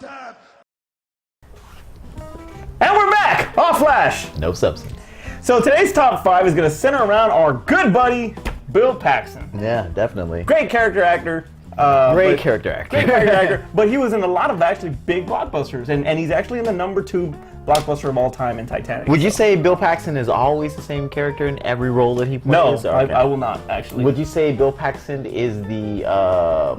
And we're back! Off Flash! No substance. So today's top 5 is going to center around our good buddy, Bill Paxton. Yeah, definitely. Great character actor. Great character actor. But he was in a lot of actually big blockbusters, and he's actually in the number 2 blockbuster of all time in Titanic. Would you say Bill Paxton is always the same character in every role that he plays? No, Okay. I will not, actually. Would you say Bill Paxton is the, I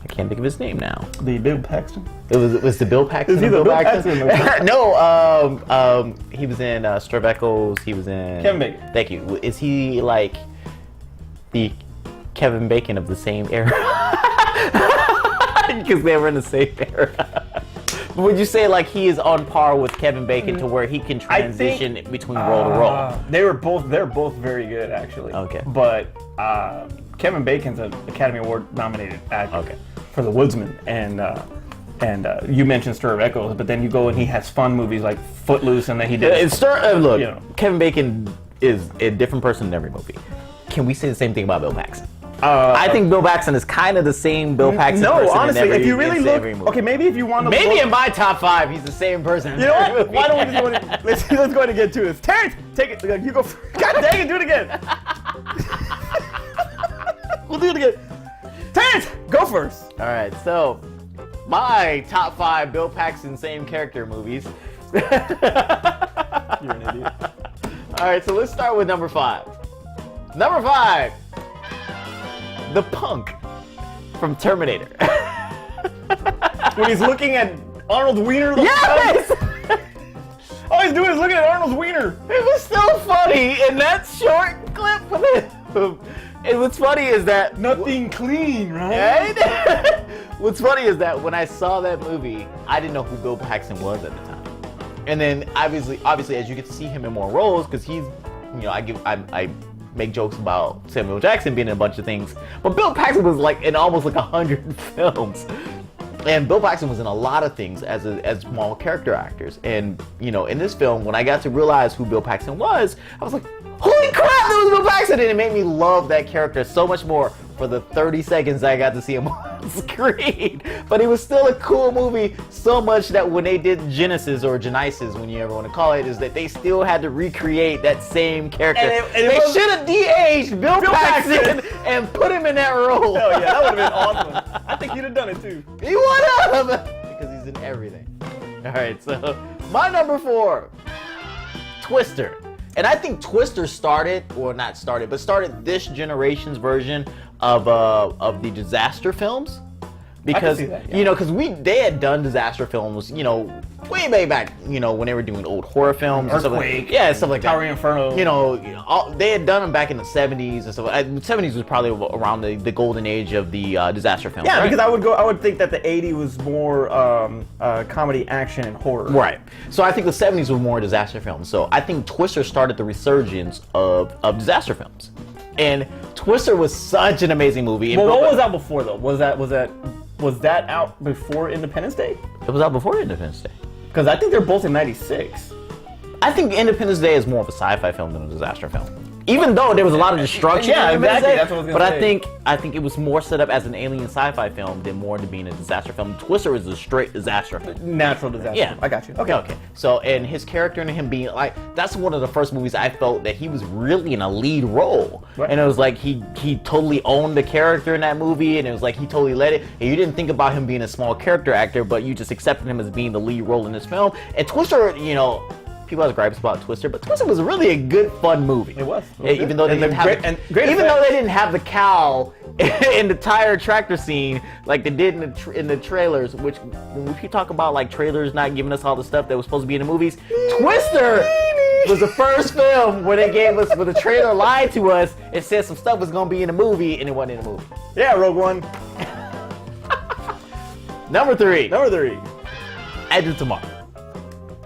can't think of his name now. The Bill Paxton? It was the Bill Paxton. Is he the Bill Paxton? No, he was in Stir of Echoes. He was in Kevin Bacon. Thank you. Is he like the Kevin Bacon of the same era? Because they were in the same era. Would you say like he is on par with Kevin Bacon to where he can transition between role to role? They're both very good, actually. Okay. But Kevin Bacon's an Academy Award nominated actor. Okay. For The Woodsman, and you mentioned Stir of Echoes, but then you go and he has fun movies like Footloose, and then he did. Look, you know. Kevin Bacon is a different person in every movie. Can we say the same thing about Bill Paxton? I think Bill Paxton is kind of the same Bill Paxton. No, honestly, if you really look, okay, maybe if you want to, maybe in my top 5, he's the same person. You know what? Why don't we just go ahead, let's go ahead and get to this. Terrence, take it. You go. God dang it, do it again. We'll do it again. Terrence, go first. All right, so my top 5 Bill Paxton same character movies. You're an idiot. All right, so let's start with number 5. Number 5, the punk from Terminator. When he's looking at Arnold's wiener. Yes! All he's doing is looking at Arnold's wiener. It was so funny in that short clip of it. And what's funny is that Nothing clean, right? right? What's funny is that when I saw that movie, I didn't know who Bill Paxton was at the time. And then obviously, as you get to see him in more roles, because he's, you know, I make jokes about Samuel Jackson being in a bunch of things, but Bill Paxton was like in almost like 100 films. And Bill Paxton was in a lot of things as small character actors. And, you know, in this film, when I got to realize who Bill Paxton was, I was like, holy crap, that was Bill Paxton! And it made me love that character so much more for the 30 seconds I got to see him on screen. But it was still a cool movie so much that when they did Genesis or Genesis, when you ever want to call it, is that they still had to recreate that same character. They should have de-aged Bill Paxton and put him in that role. Hell yeah, that would have been awesome. I think he'd have done it too. He would have! Because he's in everything. Alright, so my number 4, Twister. And I think Twister started this generation's version of the disaster films. Because, you know, because they had done disaster films, you know, way back, you know, when they were doing old horror films. Earthquake. And stuff like that. Tower Inferno. You know, they had done them back in the 70s and stuff. The 70s was probably around the golden age of the disaster films. Yeah, right? because I would think that the 80s was more comedy, action, and horror. Right. So I think the 70s was more disaster films. So I think Twister started the resurgence of disaster films. And Twister was such an amazing movie. Well, what was out before though? Was that out before Independence Day? It was out before Independence Day. Because I think they're both in '96. I think Independence Day is more of a sci-fi film than a disaster film. Even though there was a lot of destruction, yeah, exactly. That's what I was gonna say. I think it was more set up as an alien sci-fi film than more to being a disaster film. Twister is a straight disaster film. Natural disaster. Yeah, I got you. Okay. So, and his character and him being like, that's one of the first movies I felt that he was really in a lead role. Right. And it was like he totally owned the character in that movie, and it was like he totally let it. And you didn't think about him being a small character actor, but you just accepted him as being the lead role in this film. And Twister, you know, people have gripes about Twister, but Twister was really a good, fun movie. It was. Even though they didn't have the cow in the tire tractor scene like they did in the trailers. Which, when we talk about like trailers not giving us all the stuff that was supposed to be in the movies, Twister was the first film where they gave us, where the trailer lied to us and said some stuff was gonna be in the movie and it wasn't in the movie. Yeah, Rogue One. Number 3. Edge of Tomorrow.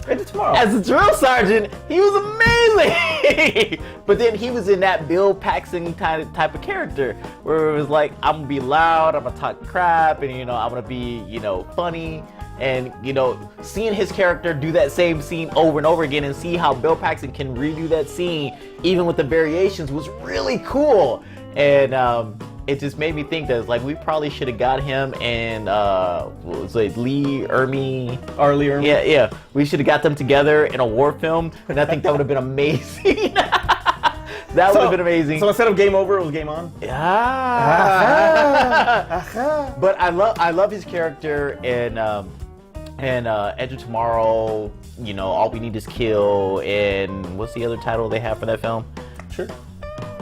As a drill sergeant, he was amazing. But then he was in that Bill Paxton type of character where it was like, I'm gonna be loud, I'm gonna talk crap, and you know, I'm gonna be, you know, funny. And you know, seeing his character do that same scene over and over again and see how Bill Paxton can redo that scene even with the variations was really cool. And it just made me think that it's like we probably should have got him and what was it, Lee Ermey? Lee Ermey? Yeah. We should have got them together in a war film, and I think that would have been amazing. That would have been amazing. So instead of game over, it was game on? Yeah. But I love his character and Edge of Tomorrow, you know, All We Need Is Kill, and what's the other title they have for that film? Sure.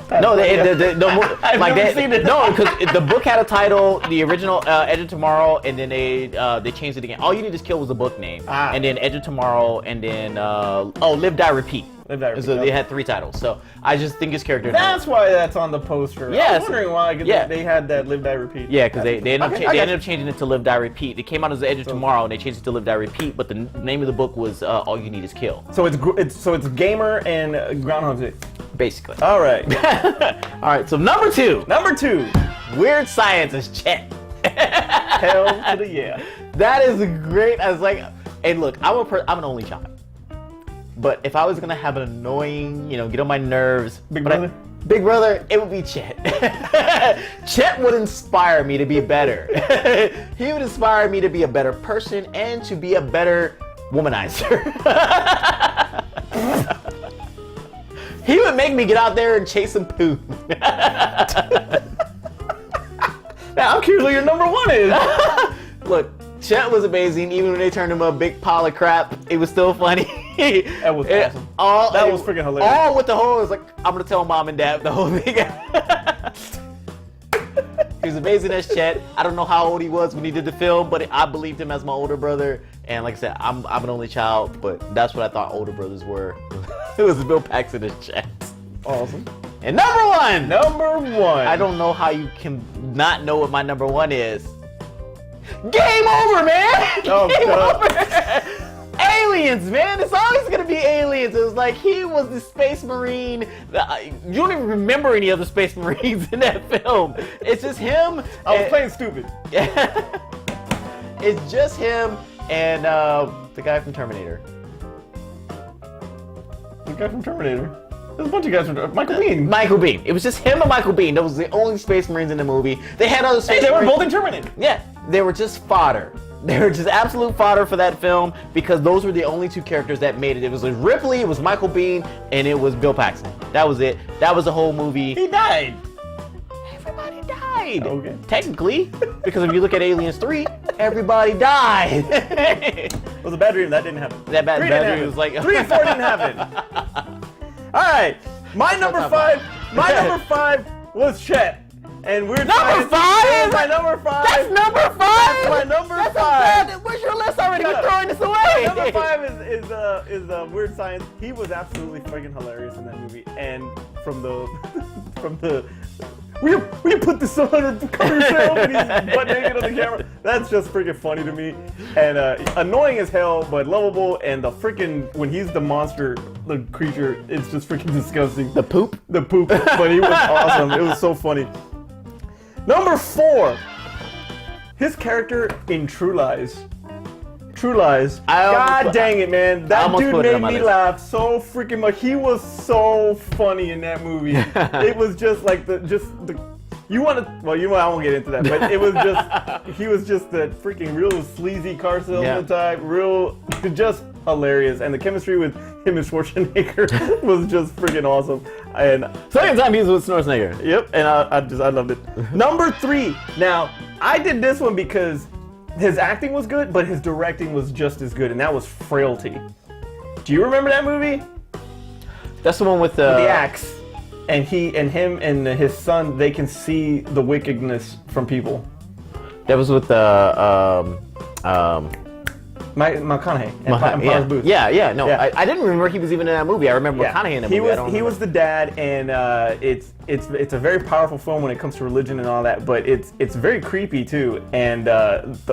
No, I've never seen it. No, because the book had a title, the original Edge of Tomorrow, and then they changed it again. All You Need Is Kill was the book name, and then Edge of Tomorrow, and then Live, Die, Repeat. Live, Die, Repeat. So they had 3 titles. So I just think his character. That's why that's on the poster. Yeah, I was wondering why they had that Live, Die, Repeat. Yeah, because they ended up changing it to Live, Die, Repeat. It came out as The Edge of Tomorrow, and they changed it to Live, Die, Repeat. But the name of the book was All You Need Is Kill. So it's Gamer and Groundhog Day. Basically. All right. All right. So number 2. Number 2. Weird Science is Chet. Hell to the yeah. That is great. I was like, hey, look, I'm an only child. But if I was gonna have an annoying, you know, get on my nerves, Big Brother, it would be Chet. Chet would inspire me to be better. He would inspire me to be a better person and to be a better womanizer. He would make me get out there and chase some poo. Now I'm curious what your number 1 is. Look, Chet was amazing. Even when they turned him a big pile of crap, it was still funny. That was awesome. That was freaking hilarious. All with the whole, it was like, I'm gonna tell mom and dad the whole thing. He was amazing as Chet. I don't know how old he was when he did the film, but I believed him as my older brother. And like I said, I'm an only child, but that's what I thought older brothers were. It was Bill Paxton as Chet. Awesome. And number 1. Number 1. I don't know how you can not know what my number 1 is. Game over, man! Oh, Game over! Aliens, man! It's always gonna be aliens. It was like he was the Space Marine. You don't even remember any other Space Marines in that film. It's just him. I was playing stupid. It's just him and the guy from Terminator. The guy from Terminator. There's a bunch of guys from Michael Biehn. Michael Biehn. It was just him and Michael Biehn. That was the only Space Marines in the movie. They had other Space Marines. They were both in Terminator. Yeah, they were just fodder. They were just absolute fodder for that film because those were the only 2 characters that made it. It was Ripley, it was Michael Biehn, and it was Bill Paxton. That was it. That was the whole movie. He died. Everybody died. Okay. Technically, because if you look at Aliens 3, everybody died. It was a bad dream. That didn't happen. That bad dream was like 3 and 4 didn't happen. All right, my number 5. My number 5 was Chet. And we're number 5. My number 5. That's number 5. That's my number 5. Where's your list already? We're throwing this away. Number 5 is Weird Science. He was absolutely freaking hilarious in that movie. And from the will you put this on or cover yourself? And he's butt naked on the camera. That's just freaking funny to me. And annoying as hell, but lovable. And the freaking when he's the monster, the creature, it's just freaking disgusting. The poop. But he was awesome. It was so funny. Number 4, his character in True Lies. God dang it, man. That dude made me laugh so freaking much. He was so funny in that movie. It was just like I won't get into that, but it was he was just that freaking real sleazy car salesman type, just hilarious. And the chemistry with him and Schwarzenegger was just freaking awesome. And second time he was with Schwarzenegger. Yep, and I loved it. Number 3. Now, I did this one because his acting was good, but his directing was just as good, and that was Frailty. Do you remember that movie? That's the one with the axe. And him and his son, they can see the wickedness from people. That was with McConaughey and Booth. Yeah. No, yeah. I didn't remember he was even in that movie. I remember McConaughey in that movie. He was the dad, and it's a very powerful film when it comes to religion and all that. But it's very creepy too. And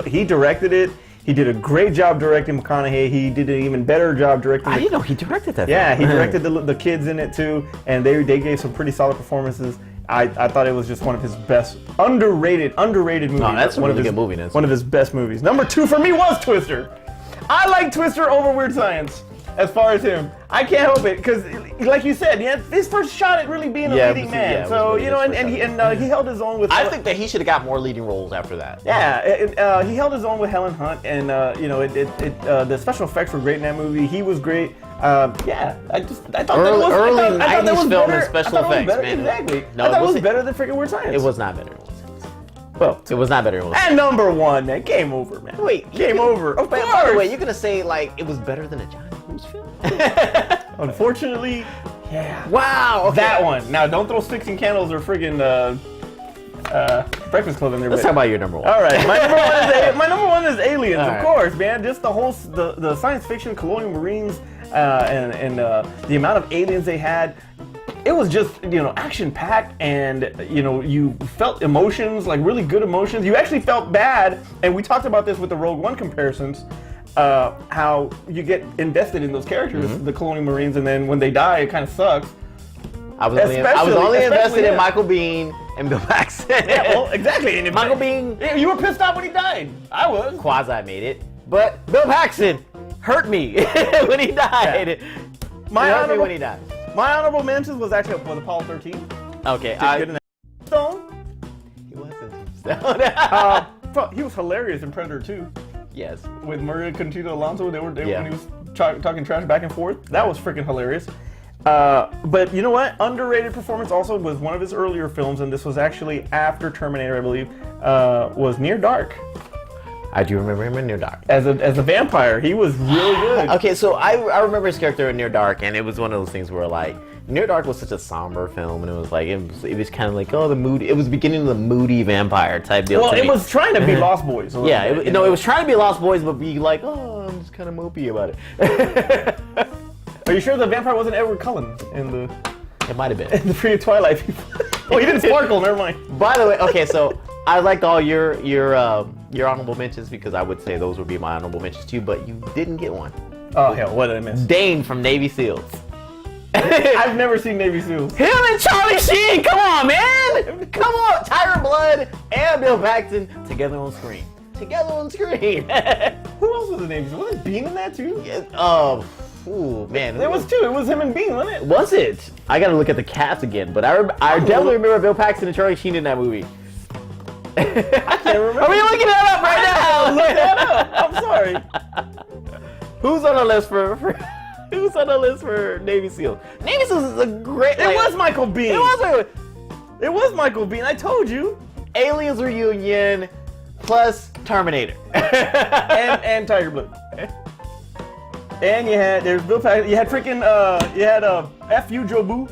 he directed it. He did a great job directing McConaughey. He did an even better job directing. I didn't know he directed that. Yeah, he directed the kids in it too, and they gave some pretty solid performances. I thought it was just one of his best underrated movies. No, that's a really good movie. One of his best movies. Number 2 for me was Twister. I like Twister over Weird Science. as far as him. I can't help it because, like you said, he had his first shot at really being a leading man. So you know, and he held his own with. I think that he should have got more leading roles after that. Yeah, he held his own with Helen Hunt, and you know, the special effects were great in that movie. He was great. I thought that was early I thought that was 90s film better. and special effects, man. Exactly. No, I thought it was it better than freaking Weird Science. It was not better. Well, it was not better. And number one, man, game over, man. Wait, game over. Of course. By the way, you're gonna say like it was better than a John Hughes film? Unfortunately, yeah. Wow. Okay. That one. Now, don't throw sticks and candles or friggin' Breakfast Club in there. Let's talk about your number one. All right, my number one is Aliens, All of right. course, man. Just the whole the science fiction, colonial marines, and the amount of aliens they had. It was just, you know, action-packed, and, you know, you felt emotions, like really good emotions. You actually felt bad, and we talked about this with the Rogue One comparisons, how you get invested in those characters, the Colonial Marines, and then when they die, it kind of sucks. I was only invested in Michael Biehn and Bill Paxton. Yeah, well, exactly. And Michael Biehn, you were pissed off when he died. I was. quasi made it, but Bill Paxton hurt me when he died. Yeah. When he died. My honorable mentions was actually Apollo 13. Okay, Good in that. Stone. he was in Stone. He was hilarious in Predator 2 Yes. with Maria Conchita Alonso. When he Yeah. was talking trash back and forth. That was freaking hilarious. But you know what? Underrated performance also was one of his earlier films, and this was actually after Terminator, I believe. Was Near Dark. I do remember him in Near Dark. As a vampire, he was really good. Okay, so I remember his character in Near Dark, and it was one of those things where like Near Dark was such a somber film, and it was like it was kind of like the moody. It was beginning of the moody vampire type deal. Well, to it me. was trying to be Lost Boys. A little Yeah, bit, it was trying to be Lost Boys, but be like, I'm just kind of mopey about it. Are you sure the vampire wasn't Edward Cullen in the It might have been. in the pre-Twilight people? Oh, he didn't sparkle. Never mind. By the way, okay, so I liked all your honorable mentions because I would say those would be my honorable mentions too, but you didn't get one. Oh hell, what did I miss? Dane from Navy SEALs. I've never seen Navy SEALs. Him and Charlie Sheen, come on, man! Come on, Tyra Blood and Bill Paxton together on screen. Together on screen. Who else was in Navy SEALs? Wasn't Bean in that too? Ooh, man. There was two. It was him and Bean, wasn't it? Was it? I gotta look at the cast again, but I definitely remember Bill Paxton and Charlie Sheen in that movie. I can't remember. Are we looking that up right now? Look that up. I'm sorry. Who's on the list for Who's on the list for Navy SEALs? Navy SEALs is a great. It was Michael Bean. It was Michael Bean. I told you. Aliens Reunion plus Terminator and Tiger Blood. And there's Bill Paxton. You had freaking F.U. Jobu.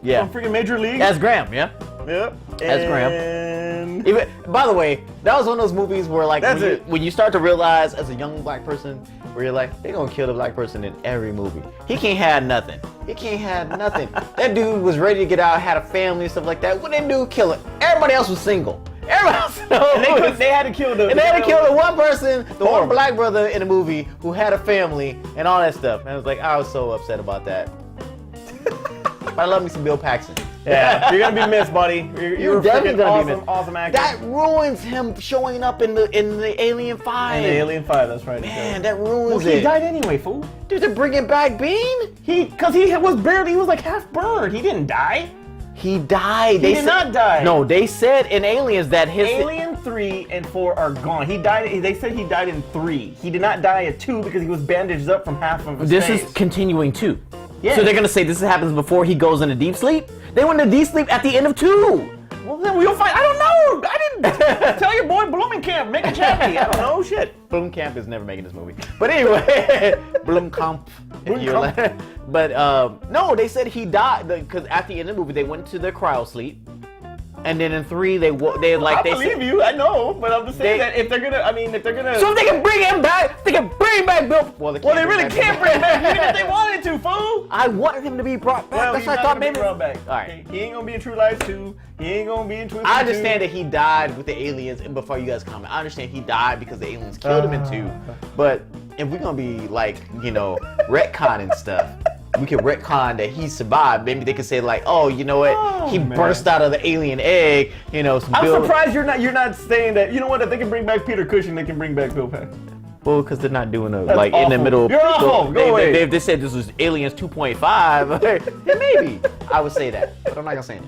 Yeah. From freaking Major League. That's Graham. Yeah. Yep. That's Graham. Even, by the way, that was one of those movies where like when you start to realize as a young black person where you're like, they're gonna kill the black person in every movie. He can't have nothing. That dude was ready to get out, had a family and stuff like that. When that dude kill it, everybody else was single. Everybody else and they had to kill the one person, the one black brother in the movie who had a family and all that stuff. And I was like, I was so upset about that. But I love me some Bill Paxton. Yeah, you're gonna be missed, buddy. You're definitely gonna be missed. Awesome actor. That ruins him showing up in the Alien 5. In the Alien 5, that's right. Man, that ruins it. it. He died anyway, fool. Dude, they're bringing back Bean? He was like half burned. He didn't die. He died. He did not die. No, they said in Aliens that his Alien 3 and 4 are gone. He died. They said he died in 3. He did not die at 2 because he was bandaged up from half of his face. This is continuing 2. Yeah. So they're gonna say this happens before he goes into deep sleep? They went into deep sleep at the end of 2. Well, then we'll find. I don't know. I didn't tell your boy Blumkamp. Make a chappy. I don't know. Shit. Blumkamp is never making this movie. But anyway, Blumkamp. But no, they said he died because at the end of the movie they went to their cryo sleep, and then in 3 they like I they believe said, you. I know, but I'm just saying that if they're gonna, so if they can bring him back, they can bring back Bill. Well, they really can't bring him back even if they wanted to, fool. I wanted him to be brought back. Well, That's what I thought maybe. Brought back. All right. He ain't gonna be in True Lies 2. He ain't gonna be in Twisted 2. I understand that he died with the aliens, and before you guys comment, I understand he died because the aliens killed him in 2. But if we're gonna be like, retconning stuff, we can retcon that he survived. Maybe they could say like, oh, you know what? He burst out of the alien egg. I'm surprised you're not saying that. You know what? If they can bring back Peter Cushing, they can bring back Bill Paxton. Well, because they're not doing a That's like in the awful. middle. You're awful. Go away. They said this was Aliens 2.5. Then maybe I would say that, but I'm not gonna say it.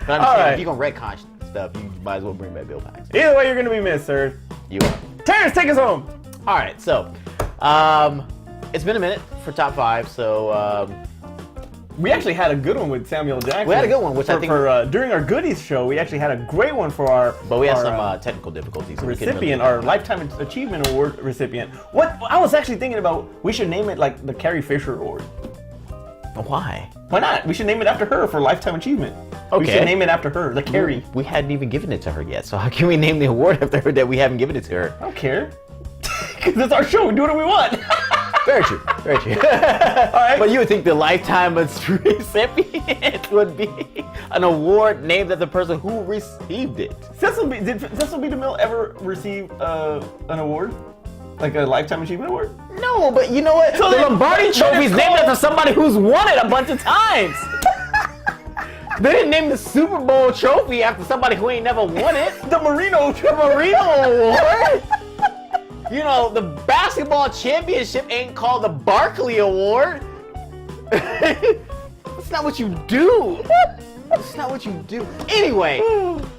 But I'm All saying right. if you're gonna retcon stuff, you might as well bring back Bill Paxton. Either way, you're gonna be missed, sir. You are. Terrence, take us home. All right, so it's been a minute for top 5, so We actually had a good one with Samuel Jackson. We had a good one, which I think- during our goodies show, we actually had a great one for our. but we had our, some technical difficulties. So we couldn't recipient, really- our Lifetime Achievement Award recipient. What I was actually thinking about, we should name it like the Carrie Fisher Award. Why? Why not? We should name it after her for Lifetime Achievement. We Okay. should name it after her, the Carrie. We hadn't even given it to her yet, so how can we name the award after her that we haven't given it to her? I don't care. Because it's our show. We do whatever we want. Very true. Very true. All right. But you would think the lifetime recipient would be an award named after the person who received it. Did Cecil B. DeMille ever receive an award? Like a Lifetime Achievement Award? No, but you know what? So the then- Lombardi but Trophy is it's named called- after somebody who's won it a bunch of times. They didn't name the Super Bowl trophy after somebody who ain't never won it. The Marino. Award? You know, the basketball championship ain't called the Barkley Award. That's not what you do. That's not what you do. Anyway,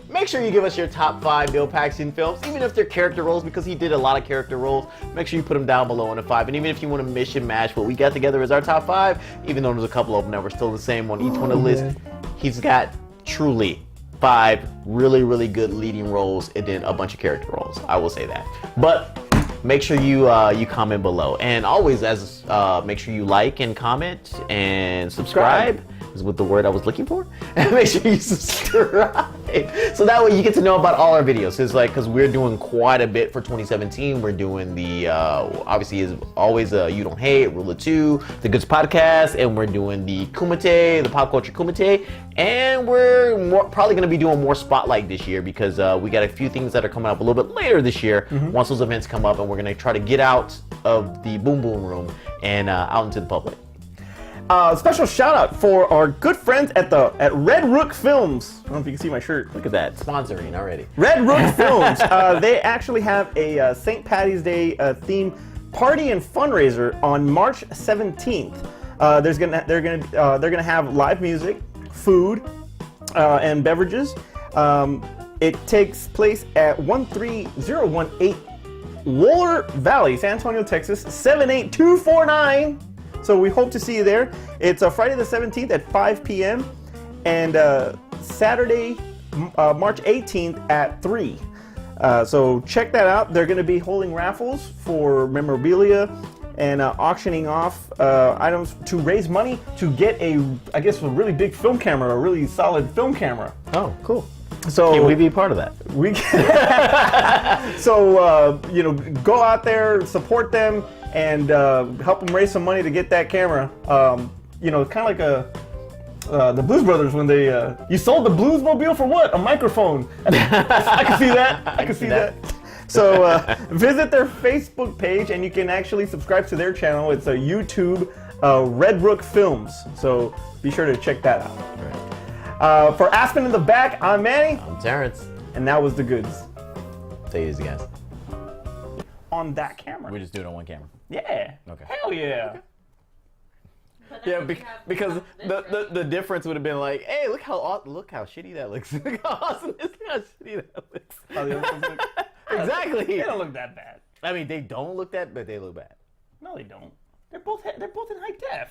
make sure you give us your top 5 Bill Paxton films, even if they're character roles, because he did a lot of character roles. Make sure you put them down below in a 5. And even if you want to mission match what we got together as our top 5, even though there's a couple of them that were still the same on each one of the lists, he's got truly 5 really, really good leading roles and then a bunch of character roles. I will say that. But make sure you you comment below, and always make sure you like and comment and subscribe. Is what the word I was looking for. And make sure you subscribe, so that way you get to know about all our videos. It's like, because we're doing quite a bit for 2017. We're doing the obviously is always You Don't Hate, Rule of 2, the Goods Podcast, and we're doing the Kumite, the Pop Culture Kumite, and we're probably going to be doing more Spotlight this year, because we got a few things that are coming up a little bit later this year. Once those events come up, and we're going to try to get out of the Boom Boom Room and out into the public. Special shout out for our good friends at Red Rook Films. I don't know if you can see my shirt. Look at that, sponsoring already. Red Rook Films. They actually have a St. Patty's Day theme party and fundraiser on March 17th. They're gonna have live music, food, and beverages. It takes place at 13018 Waller Valley, San Antonio, Texas 78249. So we hope to see you there. It's Friday the 17th at 5 p.m. and Saturday, March 18th at 3. So check that out. They're going to be holding raffles for memorabilia and auctioning off items to raise money to get a really big film camera, a really solid film camera. Oh, cool. So Can we be a part of that? we so go out there, support them, and help them raise some money to get that camera. Kind of like the Blues Brothers when they you sold the Bluesmobile for what? A microphone. I can see that. I can see that. So visit their Facebook page, and you can actually subscribe to their channel. It's a YouTube Red Rook Films. So be sure to check that out. For Aspen in the Back, I'm Manny. I'm Terrence. And that was the goods. Say this, guys. On that camera. We just do it on one camera. Yeah. Okay. Hell yeah. Yeah, because the difference would have been like, hey, look how shitty that looks. Look how awesome this. Look how shitty that looks. Oh, the other ones look- Exactly. They don't look that bad. I mean, they don't look that, but they look bad. No, they don't. They're both in high def.